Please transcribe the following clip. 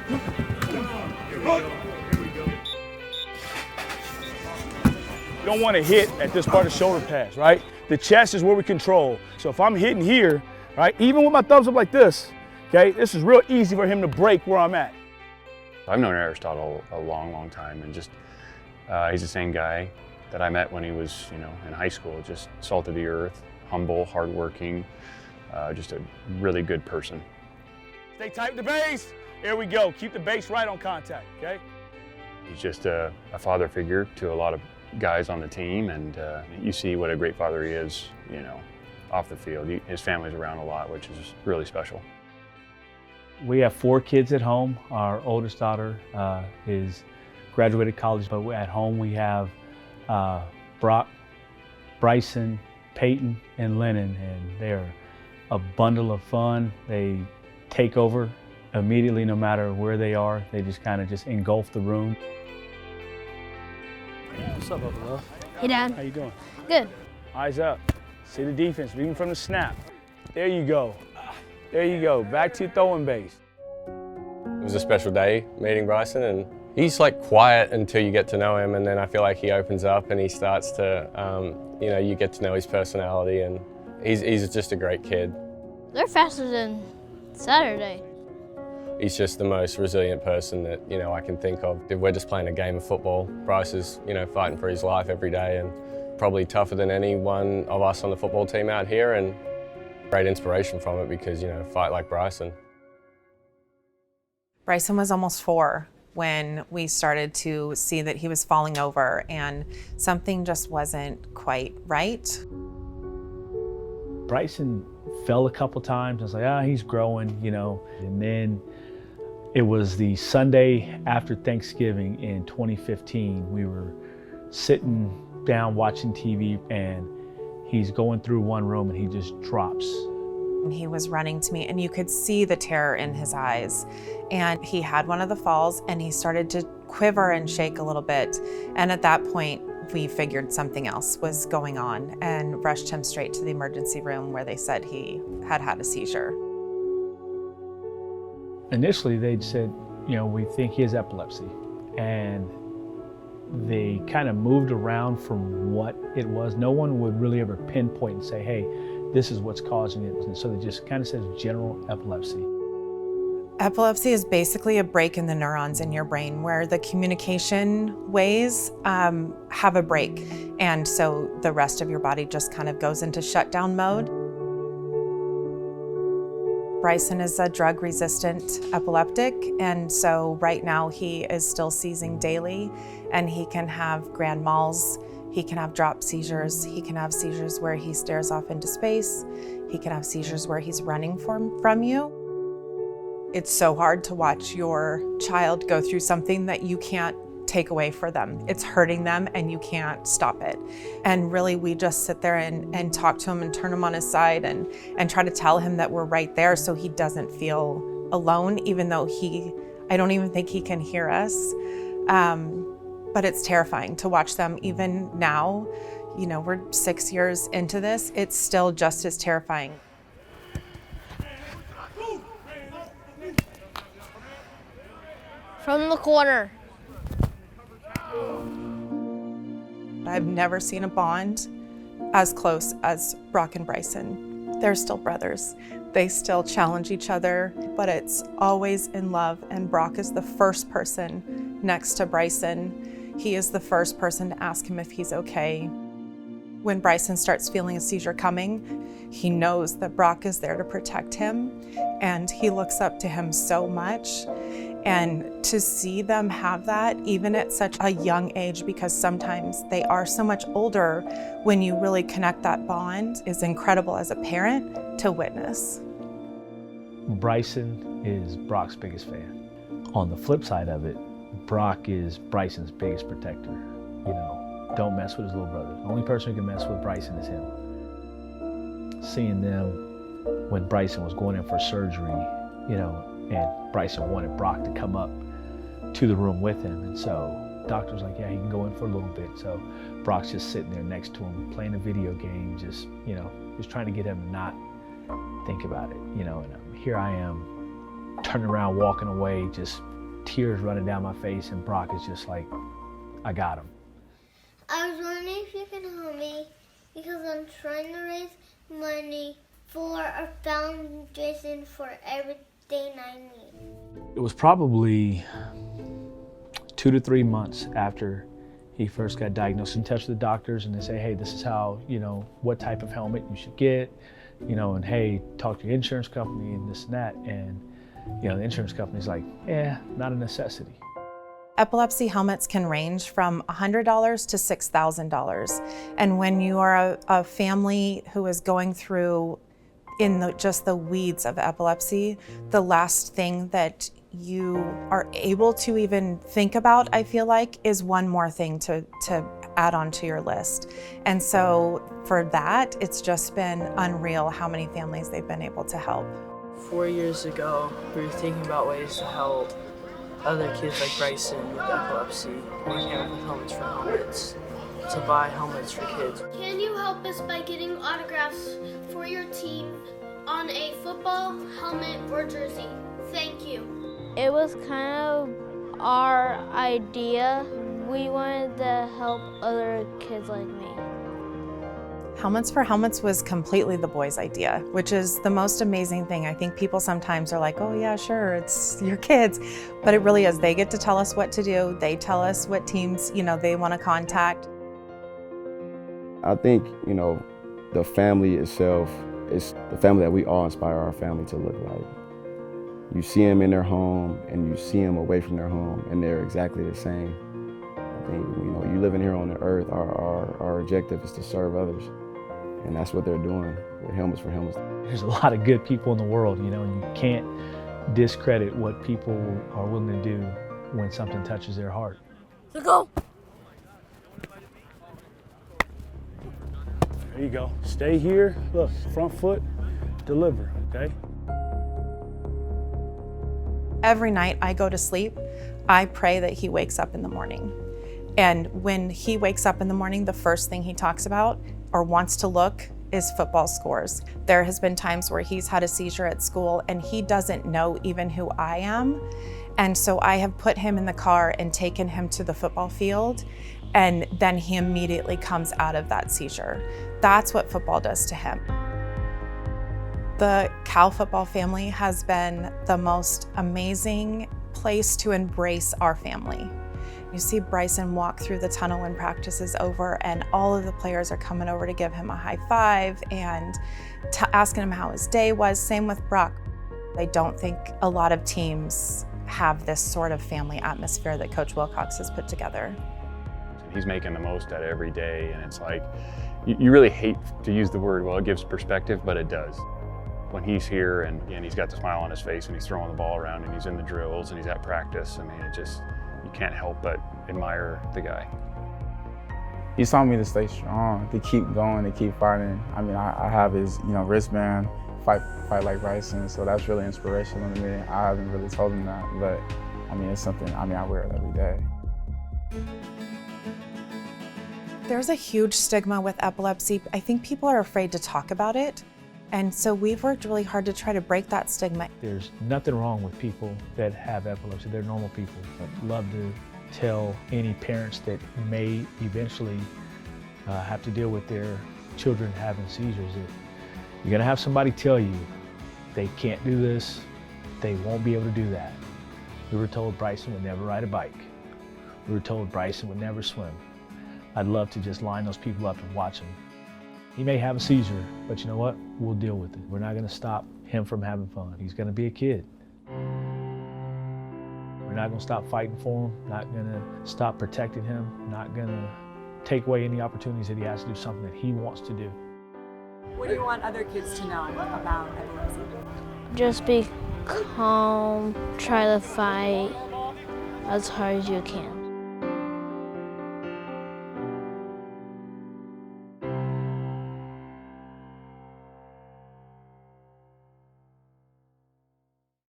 You don't want to hit at this part of the shoulder pads, right? The chest is where we control. So if I'm hitting here, right, even with my thumbs up like this, okay, this is real easy for him to break where I'm at. I've known Aristotle a long, long time, and just he's the same guy that I met when he was, in high school. Just salt of the earth, humble, hardworking, just a really good person. Stay tight with the base. Here we go. Keep the base right on contact, okay? He's just a father figure to a lot of guys on the team, and you see what a great father he is, off the field. His family's around a lot, which is really special. We have 4 kids at home. Our oldest daughter is graduated college, but at home we have Brock, Bryson, Peyton, and Lennon, and they're a bundle of fun. They take over immediately no matter where they are. They just kind of engulf the room. What's up, Buffalo? Hey, Dad. How you doing? Good. Eyes up. See the defense, even from the snap. There you go. There you go. Back to throwing base. It was a special day meeting Bryson, and he's quiet until you get to know him, and then I feel like he opens up and he starts to, you get to know his personality, and he's just a great kid. They're faster than Saturday. He's just the most resilient person that, I can think of. If we're just playing a game of football, Bryce is, fighting for his life every day, and probably tougher than any one of us on the football team out here, and great inspiration from it because, fight like Bryson. Bryson was almost 4 when we started to see that he was falling over and something just wasn't quite right. Bryson fell a couple times. I was like, he's growing, And then it was the Sunday after Thanksgiving in 2015. We were sitting down watching TV, and he's going through one room and he just drops. He was running to me, and you could see the terror in his eyes. And he had one of the falls, and he started to quiver and shake a little bit. And at that point, we figured something else was going on and rushed him straight to the emergency room where they said he had a seizure. Initially, they'd said, we think he has epilepsy. And they kind of moved around from what it was. No one would really ever pinpoint and say, hey, this is what's causing it. And so they just kind of says general epilepsy. Epilepsy is basically a break in the neurons in your brain where the communication ways have a break. And so the rest of your body just kind of goes into shutdown mode. Bryson is a drug-resistant epileptic, and so right now he is still seizing daily, and he can have grand mals, he can have drop seizures, he can have seizures where he stares off into space, he can have seizures where he's running from you. It's so hard to watch your child go through something that you can't take away for them. It's hurting them and you can't stop it. And really we just sit there and talk to him and turn him on his side and try to tell him that we're right there so he doesn't feel alone, even though I don't even think he can hear us. But it's terrifying to watch them even now. We're 6 years into this, it's still just as terrifying. From the corner. I've never seen a bond as close as Brock and Bryson. They're still brothers. They still challenge each other, but it's always in love, and Brock is the first person next to Bryson. He is the first person to ask him if he's okay. When Bryson starts feeling a seizure coming, he knows that Brock is there to protect him, and he looks up to him so much. And to see them have that, even at such a young age, because sometimes they are so much older, when you really connect that bond, is incredible as a parent to witness. Bryson is Brock's biggest fan. On the flip side of it, Brock is Bryson's biggest protector. Don't mess with his little brother. The only person who can mess with Bryson is him. Seeing them when Bryson was going in for surgery, and Bryson wanted Brock to come up to the room with him. And so doctor's like, yeah, he can go in for a little bit. So Brock's just sitting there next to him, playing a video game, just trying to get him to not think about it, and here I am turning around, walking away, just tears running down my face, and Brock is just like, I got him. I was wondering if you can help me because I'm trying to raise money for a foundation for everything I need. It was probably 2 to 3 months after he first got diagnosed, in touch with the doctors, and they say, hey, this is how, what type of helmet you should get, and hey, talk to your insurance company and this and that. And, the insurance company's like, not a necessity. Epilepsy helmets can range from $100 to $6,000. And when you are a family who is going through just the weeds of epilepsy, the last thing that you are able to even think about, I feel like, is one more thing to add onto your list. And so for that, it's just been unreal how many families they've been able to help. 4 years ago, we were thinking about ways to help other kids like Bryson with epilepsy. We came up with Helmets for Helmets, to buy helmets for kids. Can you help us by getting autographs for your team on a football, helmet, or jersey? Thank you. It was kind of our idea. We wanted to help other kids like me. Helmets for Helmets was completely the boys' idea, which is the most amazing thing. I think people sometimes are like, oh yeah, sure, it's your kids. But it really is. They get to tell us what to do. They tell us what teams, they want to contact. I think, the family itself is the family that we all inspire our family to look like. You see them in their home and you see them away from their home, and they're exactly the same. I think, you living here on the earth, our objective is to serve others. And that's what they're doing with Helmets for Helmets. There's a lot of good people in the world, and you can't discredit what people are willing to do when something touches their heart. Let's go. There you go. Stay here. Look, front foot, deliver, okay? Every night I go to sleep, I pray that he wakes up in the morning. And when he wakes up in the morning, the first thing he talks about or wants to look is football scores. There has been times where he's had a seizure at school and he doesn't know even who I am. And so I have put him in the car and taken him to the football field, and then he immediately comes out of that seizure. That's what football does to him. The Cal football family has been the most amazing place to embrace our family. You see Bryson walk through the tunnel when practice is over, and all of the players are coming over to give him a high five and asking him how his day was. Same with Brock. I don't think a lot of teams have this sort of family atmosphere that Coach Wilcox has put together. He's making the most out of every day, and it's like, you really hate to use the word, well, it gives perspective, but it does. When he's here and he's got the smile on his face and he's throwing the ball around and he's in the drills and he's at practice, I mean, you can't help but admire the guy. He taught me to stay strong, to keep going, to keep fighting. I mean, I have his, wristband, fight like Bryson, so that's really inspirational to me. I haven't really told him that, but I mean, it's something, I wear it every day. There's a huge stigma with epilepsy. I think people are afraid to talk about it. And so we've worked really hard to try to break that stigma. There's nothing wrong with people that have epilepsy. They're normal people. I'd love to tell any parents that may eventually have to deal with their children having seizures that you're gonna have somebody tell you they can't do this, they won't be able to do that. We were told Bryson would never ride a bike. We were told Bryson would never swim. I'd love to just line those people up and watch them. He may have a seizure, but you know what? We'll deal with it. We're not gonna stop him from having fun. He's gonna be a kid. We're not gonna stop fighting for him, not gonna stop protecting him, not gonna take away any opportunities that he has to do something that he wants to do. What do you want other kids to know about epilepsy? Just be calm, try to fight as hard as you can.